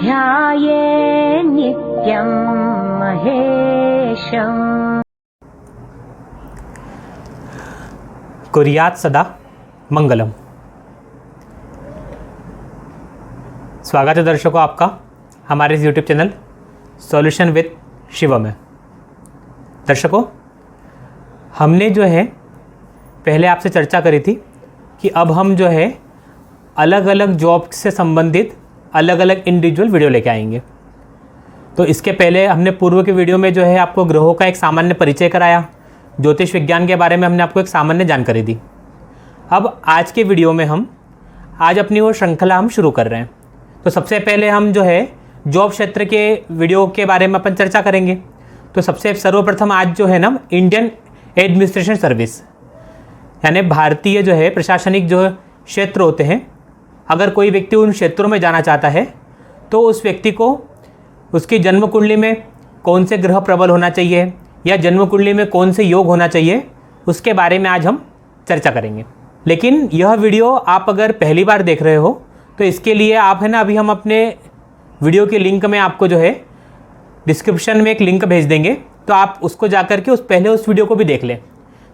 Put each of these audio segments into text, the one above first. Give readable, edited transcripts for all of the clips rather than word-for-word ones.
ध्याये नित्यं महेशम्। कुर्यात् सदा मंगलम। स्वागत है दर्शकों आपका हमारे इस YouTube channel solution with Shiv में। दर्शकों, हमने जो है पहले आपसे चर्चा करी थी कि अब हम जो है अलग अलग जॉब से संबंधित अलग अलग इंडिविजुअल वीडियो लेके आएंगे। तो इसके पहले हमने पूर्व के वीडियो में जो है आपको ग्रहों का एक सामान्य परिचय कराया, ज्योतिष विज्ञान के बारे में हमने आपको एक सामान्य जानकारी दी। अब आज के वीडियो में हम आज अपनी वो श्रृंखला हम शुरू कर रहे हैं। तो सबसे पहले हम जो है जॉब क्षेत्र के वीडियो के बारे में अपन चर्चा करेंगे। तो सबसे सर्वप्रथम आज जो है ना इंडियन एडमिनिस्ट्रेशन सर्विस, यानी भारतीय जो है प्रशासनिक जो क्षेत्र होते हैं, अगर कोई व्यक्ति उन क्षेत्रों में जाना चाहता है तो उस व्यक्ति को उसकी जन्म कुंडली में कौन से ग्रह प्रबल होना चाहिए या जन्म कुंडली में कौन से योग होना चाहिए, उसके बारे में आज हम चर्चा करेंगे। लेकिन यह वीडियो आप अगर पहली बार देख रहे हो तो इसके लिए आप है ना, अभी हम अपने वीडियो के लिंक में आपको जो है डिस्क्रिप्शन में एक लिंक भेज देंगे, तो आप उसको जा कर के पहले उस वीडियो को भी देख लें,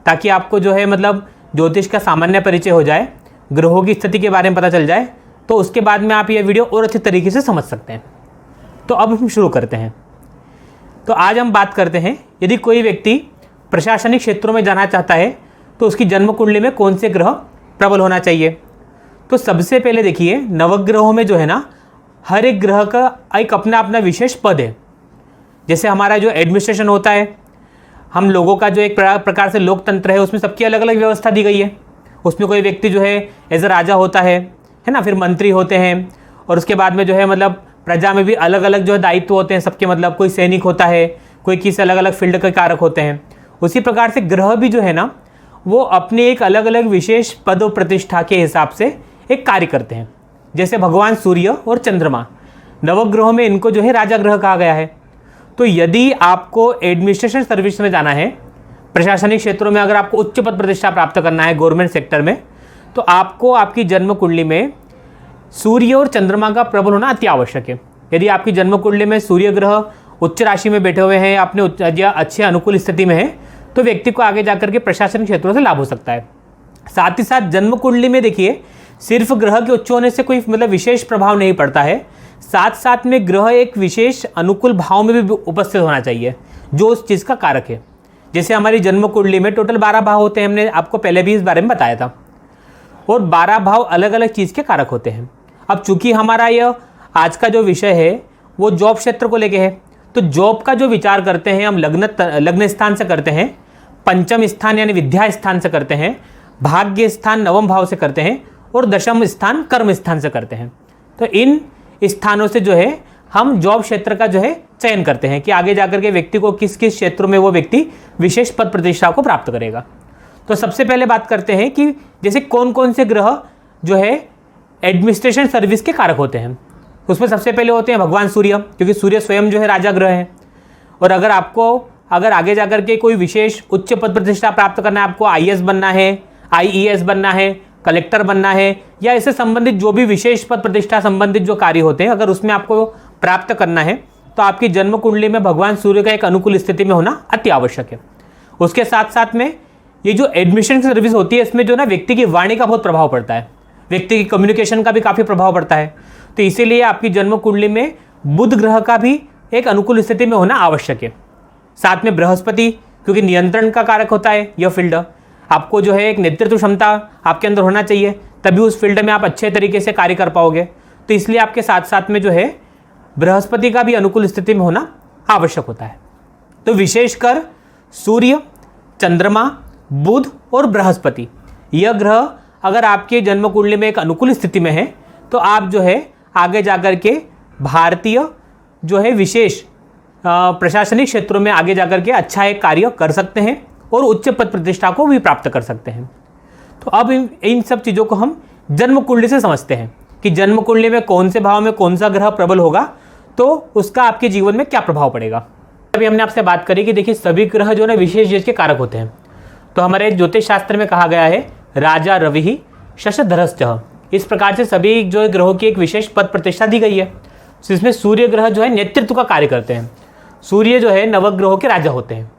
ताकि आपको जो है मतलब ज्योतिष का सामान्य परिचय हो जाए, ग्रहों की स्थिति के बारे में पता चल जाए, तो उसके बाद में आप ये वीडियो और अच्छे तरीके से समझ सकते हैं। तो अब हम शुरू करते हैं। तो आज हम बात करते हैं, यदि कोई व्यक्ति प्रशासनिक क्षेत्रों में जाना चाहता है तो उसकी जन्म कुंडली में कौन से ग्रह प्रबल होना चाहिए। तो सबसे पहले देखिए, नवग्रहों में जो है ना, हर एक ग्रह का एक अपना अपना विशेष पद है। जैसे हमारा जो एडमिनिस्ट्रेशन होता है, हम लोगों का जो एक प्रकार से लोकतंत्र है, उसमें सबकी अलग अलग व्यवस्था दी गई है। उसमें कोई व्यक्ति जो है एज अ राजा होता है ना, फिर मंत्री होते हैं, और उसके बाद में जो है मतलब प्रजा में भी अलग अलग जो है दायित्व होते हैं सबके, मतलब कोई सैनिक होता है, कोई किसी अलग अलग फील्ड के कारक होते हैं। उसी प्रकार से ग्रह भी जो है ना, वो अपने एक अलग अलग विशेष पद और प्रतिष्ठा के हिसाब से एक कार्य करते हैं। जैसे भगवान सूर्य और चंद्रमा, नवग्रहों में इनको जो है राजा ग्रह कहा गया है। तो यदि आपको एडमिनिस्ट्रेशन सर्विस में जाना है, प्रशासनिक क्षेत्रों में अगर आपको उच्च पद प्रतिष्ठा प्राप्त करना है गवर्नमेंट सेक्टर में, तो आपको आपकी जन्म कुंडली में सूर्य और चंद्रमा का प्रबल होना अति आवश्यक है। यदि आपकी जन्म कुंडली में सूर्य ग्रह उच्च राशि में बैठे हुए हैं, अपने अच्छे अनुकूल स्थिति में है, तो व्यक्ति को आगे जाकर के प्रशासनिक क्षेत्रों से लाभ हो सकता है। साथ ही साथ जन्म कुंडली में देखिए, सिर्फ ग्रह के उच्च होने से कोई मतलब विशेष प्रभाव नहीं पड़ता है, साथ साथ में ग्रह एक विशेष अनुकूल भाव में भी उपस्थित होना चाहिए, जो उस चीज़ का कारक है। जैसे हमारी जन्म कुंडली में टोटल 12 भाव होते हैं, हमने आपको पहले भी इस बारे में बताया था, और 12 भाव अलग अलग चीज़ के कारक होते हैं। अब चूंकि हमारा यह आज का जो विषय है वो जॉब क्षेत्र को लेके है, तो जॉब का जो विचार करते हैं हम लग्न स्थान से करते हैं, पंचम स्थान यानी विद्या स्थान से करते हैं, भाग्य स्थान नवम भाव से करते हैं, और दशम स्थान कर्म स्थान से करते हैं। तो इन स्थानों से जो है हम जॉब क्षेत्र का जो है चयन करते हैं कि आगे जाकर के व्यक्ति को किस किस क्षेत्रों में वो व्यक्ति विशेष पद प्रतिष्ठा को प्राप्त करेगा। तो सबसे पहले बात करते हैं कि जैसे कौन कौन से ग्रह जो है एडमिनिस्ट्रेशन सर्विस के कारक होते हैं। उसमें सबसे पहले होते हैं भगवान सूर्य, क्योंकि सूर्य स्वयं जो है राजा ग्रह है। और अगर आगे जाकर के कोई विशेष उच्च पद प्रतिष्ठा प्राप्त करना है, आपको IAS बनना है, IES बनना है, कलेक्टर बनना है, या इससे संबंधित जो भी विशेष पद प्रतिष्ठा संबंधित जो कार्य होते हैं, अगर उसमें आपको प्राप्त करना है, तो आपकी जन्म कुंडली में भगवान सूर्य का एक अनुकूल स्थिति में होना अति आवश्यक है। उसके साथ साथ में ये जो एडमिशन की सर्विस होती है, इसमें जो ना व्यक्ति की वाणी का बहुत प्रभाव पड़ता है, व्यक्ति की कम्युनिकेशन का भी काफ़ी प्रभाव पड़ता है। तो इसीलिए आपकी जन्म कुंडली में बुध ग्रह का भी एक अनुकूल स्थिति में होना आवश्यक है। साथ में बृहस्पति, क्योंकि नियंत्रण का कारक होता है यह फील्ड, आपको जो है एक नेतृत्व क्षमता आपके अंदर होना चाहिए, तभी उस फील्ड में आप अच्छे तरीके से कार्य कर पाओगे। तो इसलिए आपके साथ साथ में जो है बृहस्पति का भी अनुकूल स्थिति में होना आवश्यक होता है। तो विशेषकर सूर्य, चंद्रमा, बुध और बृहस्पति, यह ग्रह अगर आपके जन्म कुंडली में एक अनुकूल स्थिति में है, तो आप जो है आगे जाकर के भारतीय जो है विशेष प्रशासनिक क्षेत्रों में आगे जाकर के अच्छा एक कार्य कर सकते हैं और उच्च पद प्रतिष्ठा को भी प्राप्त कर सकते हैं। तो अब इन सब चीज़ों को हम जन्म कुंडली से समझते हैं कि जन्म कुंडली में कौन से भाव में कौन सा ग्रह प्रबल होगा, तो उसका आपके जीवन में क्या प्रभाव पड़ेगा। अभी हमने आपसे बात करी कि देखिए सभी ग्रह जो है विशेष चीज के कारक होते हैं। तो हमारे ज्योतिष शास्त्र में कहा गया है राजा रवि शशधरश्च, इस प्रकार से सभी जो ग्रहों की एक विशेष पद प्रतिष्ठा दी गई है। तो इसमें सूर्य ग्रह जो है नेतृत्व का कार्य करते हैं। सूर्य जो है नवग्रहों के राजा होते हैं।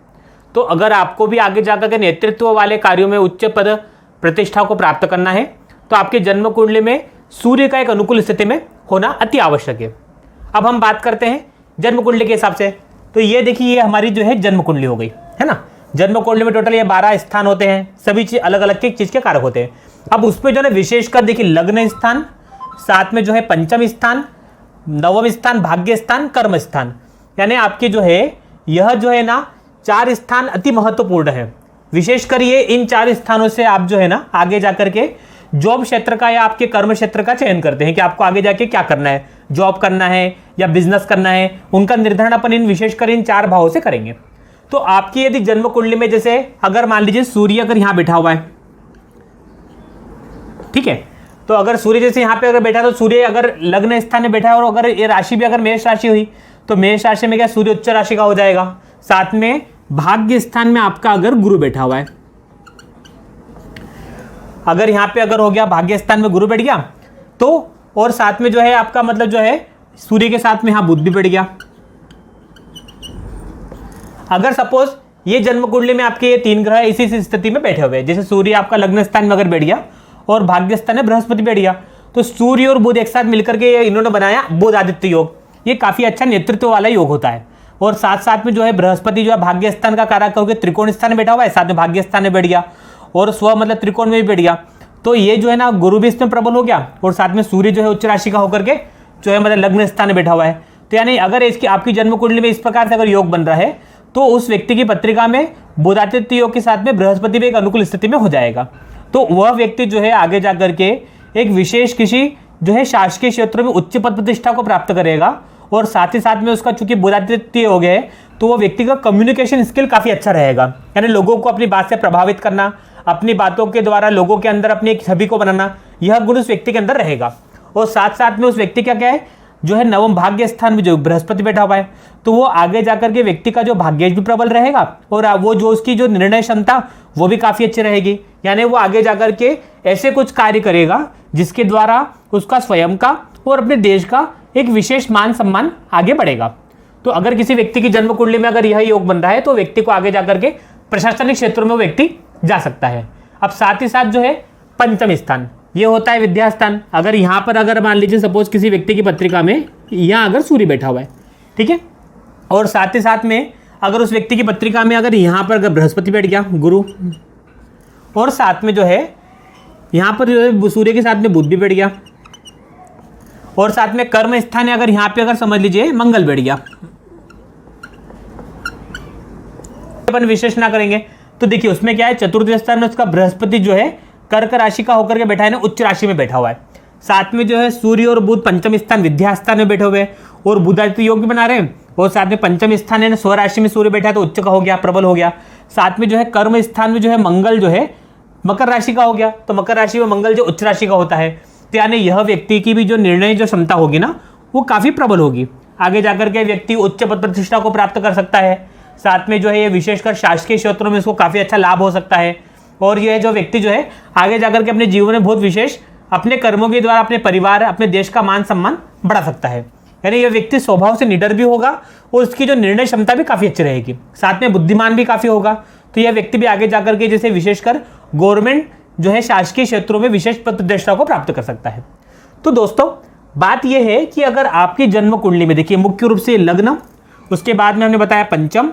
तो अगर आपको भी आगे जाकर के नेतृत्व वाले कार्यों में उच्च पद प्रतिष्ठा को प्राप्त करना है तो आपके जन्म कुंडली में सूर्य का एक अनुकूल स्थिति में होना अति आवश्यक है। अब हम बात करते हैं जन्म कुंडली के हिसाब से। तो ये देखिए, ये हमारी जो है जन्म कुंडली हो गई, है ना। जन्म कुंडली में टोटल ये 12 स्थान होते हैं, सभी चीज अलग अलग चीज के कारक होते हैं। अब उसमें जो है विशेषकर देखिए लग्न स्थान, साथ में जो है पंचम स्थान, नवम स्थान, भाग्य स्थान, कर्म स्थान, यानी आपके जो है यह जो है ना 4 स्थान अति महत्वपूर्ण है। विशेषकर ये इन 4 स्थानों से आप जो है ना आगे जाकर के जॉब क्षेत्र का या आपके कर्म क्षेत्र का चयन करते हैं कि आपको आगे जाके क्या करना है, जॉब करना है या बिजनेस करना है, उनका निर्धारण अपन इन विशेषकर इन 4 भावों से करेंगे। तो आपकी यदि जन्म कुंडली में जैसे अगर मान लीजिए सूर्य अगर यहां बैठा हुआ है, ठीक है, तो अगर सूर्य जैसे यहां पे अगर बैठा तो सूर्य अगर लग्न स्थान में बैठा है और अगर ये राशि भी अगर मेष राशि हुई तो मेष राशि में क्या सूर्य उच्च राशि का हो जाएगा। साथ में भाग्य स्थान में आपका अगर गुरु बैठा हुआ है, अगर यहां पे अगर हो गया भाग्य स्थान में गुरु बैठ गया तो, और साथ में जो है आपका मतलब जो है सूर्य के साथ में यहां बुध भी बैठ गया। अगर सपोज ये जन्म कुंडली में आपके ये 3 ग्रह इसी स्थिति में बैठे हुए हैं, जैसे सूर्य आपका लग्न स्थान में अगर बैठ गया और भाग्य स्थान में बृहस्पति बैठ गया, तो सूर्य और बुध एक साथ मिलकर के इन्होंने बनाया बुध आदित्य योग। ये काफी अच्छा नेतृत्व वाला योग होता है। और साथ साथ में जो है बृहस्पति जो है भाग्य स्थान का कारक होकर त्रिकोण स्थान में बैठा हुआ है, साथ में भाग्य स्थान में बैठ गया और स्व मतलब त्रिकोण में भी बैठ गया। तो ये जो है ना गुरु भी इसमें प्रबल हो गया और साथ में सूर्य जो है उच्च राशि का होकर के जो है मतलब लग्न स्थान में बैठा हुआ है। तो यानी अगर इसकी आपकी जन्म कुंडली में इस प्रकार से अगर योग बन रहा है तो उस व्यक्ति की पत्रिका में बुधादित्य योग के साथ में बृहस्पति भी एक अनुकूल स्थिति में हो जाएगा। तो वह व्यक्ति जो है आगे जाकर के एक विशेष किसी जो है शासकीय क्षेत्रों में उच्च पद प्रतिष्ठा को प्राप्त करेगा। और साथ ही साथ में उसका चूंकि बुधादित्य योग है तो वो व्यक्ति का कम्युनिकेशन स्किल काफी अच्छा रहेगा, यानी लोगों को अपनी बात से प्रभावित करना, अपनी बातों के द्वारा लोगों के अंदर अपनी एक छवि को बनाना, यह गुण उस व्यक्ति के अंदर रहेगा। और साथ साथ में उस व्यक्ति का क्या है जो है नवम भाग्य स्थान में जो बृहस्पति बैठा हुआ है, तो वो आगे जाकर के व्यक्ति का जो भाग्य भी प्रबल रहेगा और वो जो उसकी जो निर्णय क्षमता वो भी काफी अच्छी रहेगी। यानी वो आगे जाकर के ऐसे कुछ कार्य करेगा जिसके द्वारा उसका स्वयं का और अपने देश का एक विशेष मान सम्मान आगे बढ़ेगा। तो अगर किसी व्यक्ति की जन्म कुंडली में अगर यह योग बन रहा है तो व्यक्ति को आगे जाकर के प्रशासनिक क्षेत्रों में व्यक्ति जा सकता है। अब साथ ही साथ जो है पंचम स्थान ये होता है विद्या स्थान। अगर यहाँ पर अगर मान लीजिए सपोज किसी व्यक्ति की पत्रिका में यहाँ अगर सूर्य बैठा हुआ है, ठीक है, और साथ ही साथ में अगर उस व्यक्ति की पत्रिका में अगर यहाँ पर अगर बृहस्पति बैठ गया गुरु, और साथ में जो है यहाँ पर जो है सूर्य के साथ में बुध भी बैठ गया, और साथ में कर्म स्थान है अगर यहाँ पे अगर समझ लीजिए मंगल बैठ गया, अपन विशेष ना करेंगे तो देखिए उसमें क्या है चतुर्थ स्थान में उसका बृहस्पति जो है कर्क राशि का होकर के बैठा है ना, उच्च राशि में बैठा हुआ है। साथ में जो है सूर्य और बुध पंचम स्थान विद्या स्थान में बैठे हुए हैं और बुधादित्य योग भी बना रहे हैं। और साथ में पंचम स्थान है ना स्व राशि में सूर्य बैठा है तो उच्च का हो गया, प्रबल हो गया। साथ में जो है कर्म स्थान में जो है मंगल जो है मकर राशि का हो गया, तो मकर राशि में मंगल जो उच्च राशि का होता है, तो यानी यह व्यक्ति की भी जो निर्णय जो क्षमता होगी ना वो काफी प्रबल होगी। आगे जाकर के व्यक्ति उच्च पद प्रतिष्ठा को प्राप्त कर सकता है। साथ में जो है ये विशेषकर शासकीय क्षेत्रों में इसको काफी अच्छा लाभ हो सकता है। और यह जो व्यक्ति जो है आगे जाकर के अपने जीवन में बहुत विशेष अपने कर्मों के द्वारा अपने परिवार अपने देश का मान सम्मान बढ़ा सकता है। यानी यह व्यक्ति स्वभाव से निडर भी होगा और उसकी जो निर्णय क्षमता भी काफी अच्छी रहेगी, साथ में बुद्धिमान भी काफी होगा। तो यह व्यक्ति भी आगे जाकर के जैसे विशेषकर गवर्नमेंट जो है शासकीय क्षेत्रों में विशेष पद प्रतिष्ठा को प्राप्त कर सकता है। तो दोस्तों बात यह है कि अगर आपकी जन्म कुंडली में देखिए मुख्य रूप से लग्न, उसके बाद में हमने बताया पंचम,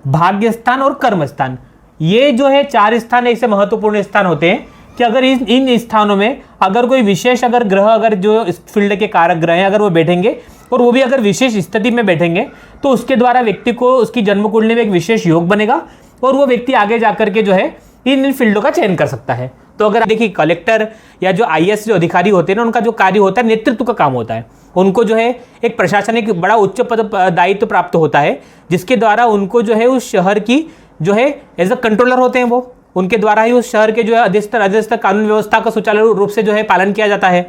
भाग्य स्थान और कर्म स्थान, ये जो है 4 स्थान ऐसे महत्वपूर्ण स्थान होते हैं कि अगर इन स्थानों में अगर कोई विशेष अगर ग्रह अगर जो इस फील्ड के कारक ग्रह हैं अगर वो बैठेंगे और वो भी अगर विशेष स्थिति में बैठेंगे तो उसके द्वारा व्यक्ति को उसकी जन्म कुंडली में एक विशेष योग बनेगा और वो व्यक्ति आगे जाकर के जो है इन फील्डों का चयन कर सकता है। तो अगर देखिए कलेक्टर या जो IAS जो अधिकारी होते हैं ना उनका जो कार्य होता है नेतृत्व का काम होता है, उनको जो है एक प्रशासनिक बड़ा उच्च पद दायित्व प्राप्त होता है जिसके द्वारा उनको जो है उस शहर की जो है एज अ कंट्रोलर होते हैं वो, उनके द्वारा ही उस शहर के जो है अधिस्तर कानून व्यवस्था का सुचारू रूप से जो है पालन किया जाता है।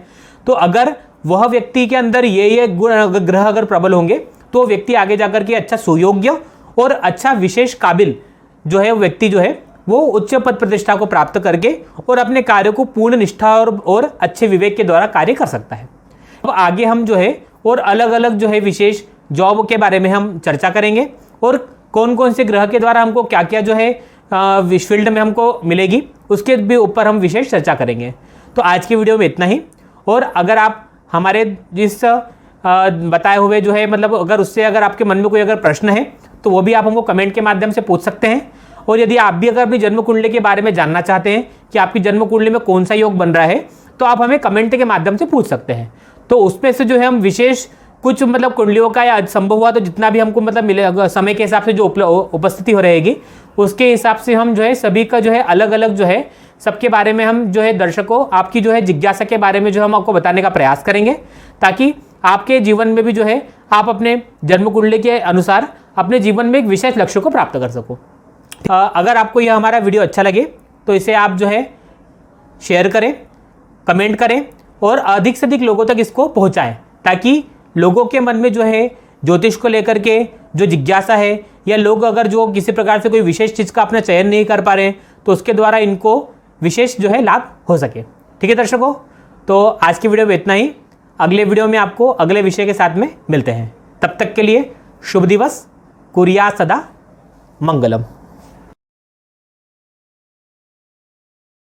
तो अगर वह व्यक्ति के अंदर ये गुण ग्रह अगर प्रबल होंगे तो व्यक्ति आगे जाकर के अच्छा सुयोग्य और अच्छा विशेष काबिल जो है व्यक्ति जो है वो उच्च पद प्रतिष्ठा को प्राप्त करके और अपने कार्य को पूर्ण निष्ठा और अच्छे विवेक के द्वारा कार्य कर सकता है। अब आगे हम जो है और अलग अलग जो है विशेष जॉब के बारे में हम चर्चा करेंगे और कौन कौन से ग्रह के द्वारा हमको क्या क्या जो है फील्ड में हमको मिलेगी उसके भी ऊपर हम विशेष चर्चा करेंगे। तो आज की वीडियो में इतना ही। और अगर आप हमारे जिस बताए हुए जो है मतलब अगर उससे अगर आपके मन में कोई अगर प्रश्न है तो वो भी आप हमको कमेंट के माध्यम से पूछ सकते हैं। और यदि आप भी अगर अपनी जन्म कुंडली के बारे में जानना चाहते हैं कि आपकी जन्म कुंडली में कौन सा योग बन रहा है तो आप हमें कमेंट के माध्यम से पूछ सकते हैं। तो उसमें से जो है हम विशेष कुछ मतलब कुंडलियों का या संभव हुआ तो जितना भी हमको मतलब मिले समय के हिसाब से जो उपस्थिति हो रहेगी उसके हिसाब से हम जो है सभी का जो है अलग अलग जो है सबके बारे में हम जो है दर्शकों आपकी जो है जिज्ञासा के बारे में जो हम आपको बताने का प्रयास करेंगे ताकि आपके जीवन में भी जो है आप अपने जन्म कुंडली के अनुसार अपने जीवन में एक विशेष लक्ष्य को प्राप्त कर सको। अगर आपको यह हमारा वीडियो अच्छा लगे तो इसे आप जो है शेयर करें, कमेंट करें और अधिक से अधिक लोगों तक इसको पहुंचाएं ताकि लोगों के मन में जो है ज्योतिष को लेकर के जो जिज्ञासा है या लोग अगर जो किसी प्रकार से कोई विशेष चीज़ का अपना चयन नहीं कर पा रहे हैं तो उसके द्वारा इनको विशेष जो है लाभ हो सके। ठीक है दर्शकों, तो आज की वीडियो में इतना ही। अगले वीडियो में आपको अगले विषय के साथ में मिलते हैं। तब तक के लिए शुभ दिवस, कुर्या सदा मंगलम।